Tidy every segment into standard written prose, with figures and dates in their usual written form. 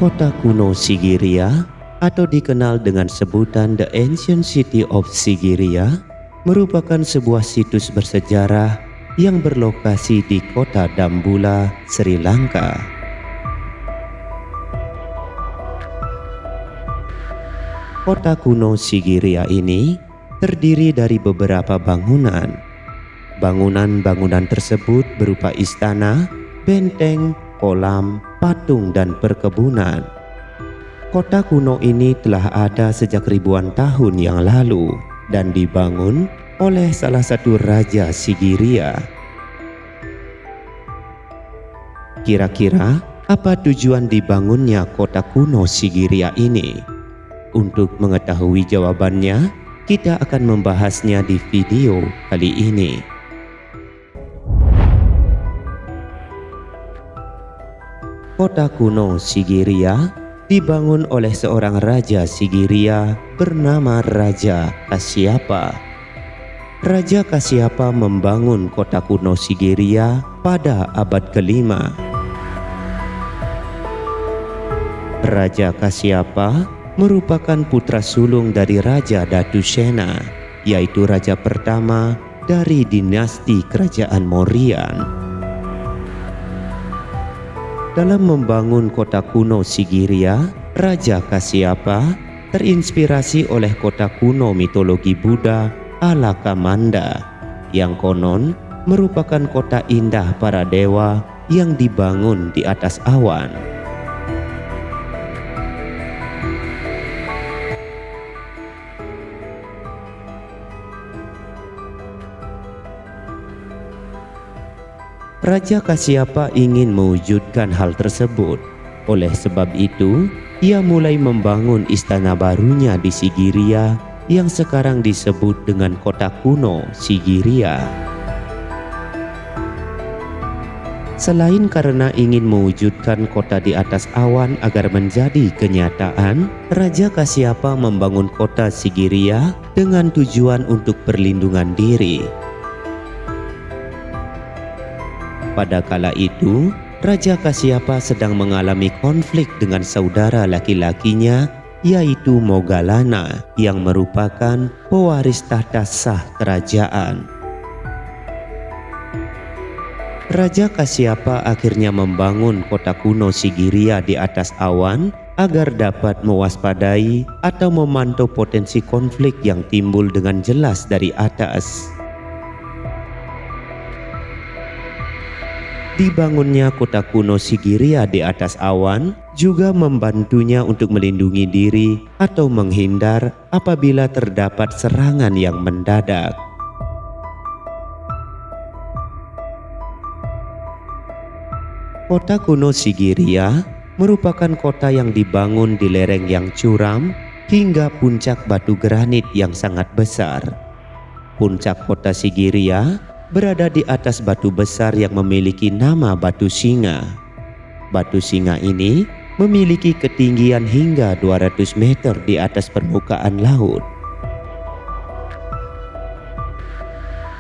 Kota kuno Sigiriya atau dikenal dengan sebutan The Ancient City of Sigiriya merupakan sebuah situs bersejarah yang berlokasi di kota Dambulla, Sri Lanka. Kota kuno Sigiriya ini terdiri dari beberapa bangunan. Bangunan-bangunan tersebut berupa istana, benteng, kolam, patung, dan perkebunan. Kota kuno ini telah ada sejak ribuan tahun yang lalu dan dibangun oleh salah satu raja Sigiriya. Kira-kira apa tujuan dibangunnya kota kuno Sigiriya ini? Untuk mengetahui jawabannya, kita akan membahasnya di video kali ini. Kota kuno Sigiriya dibangun oleh seorang raja Sigiriya bernama Raja Kasyapa. Raja Kasyapa membangun kota kuno Sigiriya pada abad ke-5. Raja Kasyapa merupakan putra sulung dari Raja Datusena, yaitu raja pertama dari dinasti kerajaan Mauryan. Dalam membangun kota kuno Sigiriya, Raja Kasyapa terinspirasi oleh kota kuno mitologi Buddha Alakamanda, yang konon merupakan kota indah para dewa yang dibangun di atas awan. Raja Kasyapa ingin mewujudkan hal tersebut. Oleh sebab itu, ia mulai membangun istana barunya di Sigiriya yang sekarang disebut dengan kota kuno Sigiriya. Selain karena ingin mewujudkan kota di atas awan agar menjadi kenyataan, Raja Kasyapa membangun kota Sigiriya dengan tujuan untuk perlindungan diri. Pada kala itu, Raja Kasyapa sedang mengalami konflik dengan saudara laki-lakinya, yaitu Moggallana, yang merupakan pewaris tahta sah kerajaan. Raja Kasyapa akhirnya membangun kota kuno Sigiriya di atas awan agar dapat mewaspadai atau memantau potensi konflik yang timbul dengan jelas dari atas. Dibangunnya kota kuno Sigiriya di atas awan juga membantunya untuk melindungi diri atau menghindar apabila terdapat serangan yang mendadak. Kota kuno Sigiriya merupakan kota yang dibangun di lereng yang curam hingga puncak batu granit yang sangat besar. Puncak kota Sigiriya berada di atas batu besar yang memiliki nama Batu Singa. Batu Singa ini memiliki ketinggian hingga 200 meter di atas permukaan laut.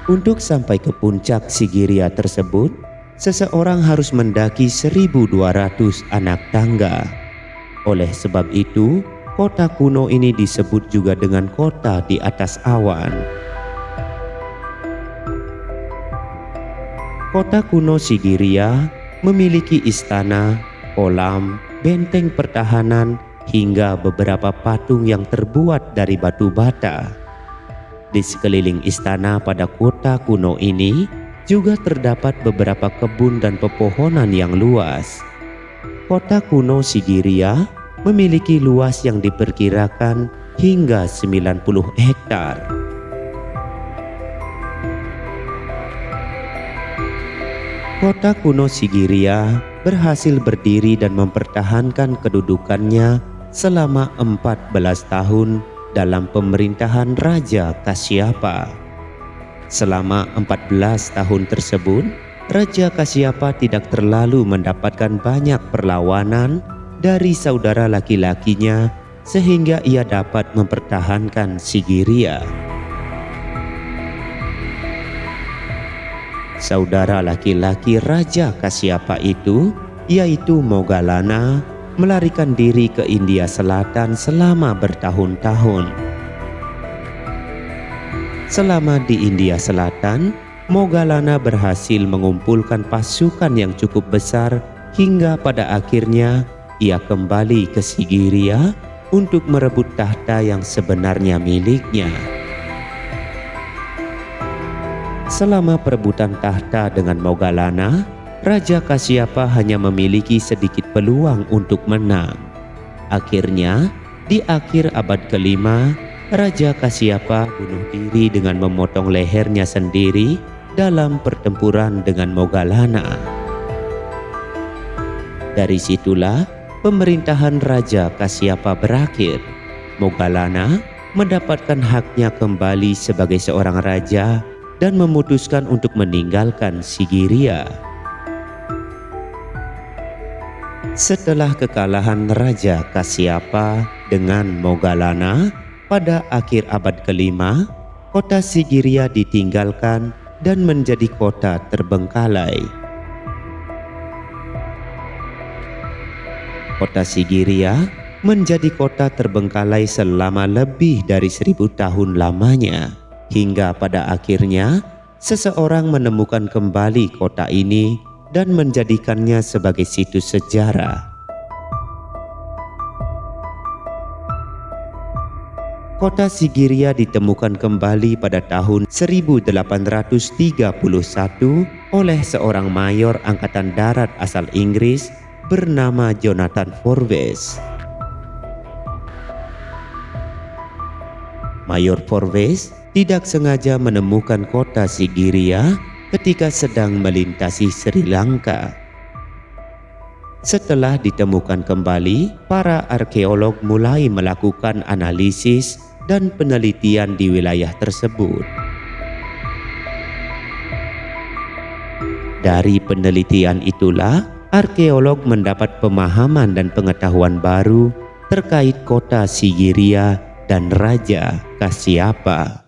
Untuk sampai ke puncak Sigiriya tersebut, seseorang harus mendaki 1.200 anak tangga. Oleh sebab itu, kota kuno ini disebut juga dengan kota di atas awan. Kota kuno Sigiriya memiliki istana, kolam, benteng pertahanan, hingga beberapa patung yang terbuat dari batu bata. Di sekeliling istana pada kota kuno ini juga terdapat beberapa kebun dan pepohonan yang luas. Kota kuno Sigiriya memiliki luas yang diperkirakan hingga 90 hektar. Kota kuno Sigiriya berhasil berdiri dan mempertahankan kedudukannya selama 14 tahun dalam pemerintahan Raja Kasyapa. Selama 14 tahun tersebut, Raja Kasyapa tidak terlalu mendapatkan banyak perlawanan dari saudara laki-lakinya sehingga ia dapat mempertahankan Sigiriya. Saudara laki-laki Raja Kasyapa itu yaitu Moggallana, melarikan diri ke India Selatan selama bertahun-tahun. Selama di India Selatan, Moggallana berhasil mengumpulkan pasukan yang cukup besar hingga pada akhirnya ia kembali ke Sigiriya untuk merebut tahta yang sebenarnya miliknya. Selama perebutan tahta dengan Moggallana, Raja Kasyapa hanya memiliki sedikit peluang untuk menang. Akhirnya, di akhir abad ke-5, Raja Kasyapa bunuh diri dengan memotong lehernya sendiri dalam pertempuran dengan Moggallana. Dari situlah pemerintahan Raja Kasyapa berakhir. Moggallana mendapatkan haknya kembali sebagai seorang raja dan memutuskan untuk meninggalkan Sigiriya. Setelah kekalahan Raja Kasyapa dengan Moggallana pada akhir abad ke-5, kota Sigiriya ditinggalkan dan menjadi kota terbengkalai. Kota Sigiriya menjadi kota terbengkalai selama lebih dari 1000 tahun lamanya, hingga pada akhirnya seseorang menemukan kembali kota ini dan menjadikannya sebagai situs sejarah. Kota Sigiriya ditemukan kembali pada tahun 1831 oleh seorang mayor angkatan darat asal Inggris bernama Jonathan Forbes. Mayor Forbes tidak sengaja menemukan kota Sigiriya ketika sedang melintasi Sri Lanka. Setelah ditemukan kembali, para arkeolog mulai melakukan analisis dan penelitian di wilayah tersebut. Dari penelitian itulah, arkeolog mendapat pemahaman dan pengetahuan baru terkait kota Sigiriya dan Raja Kasyapa.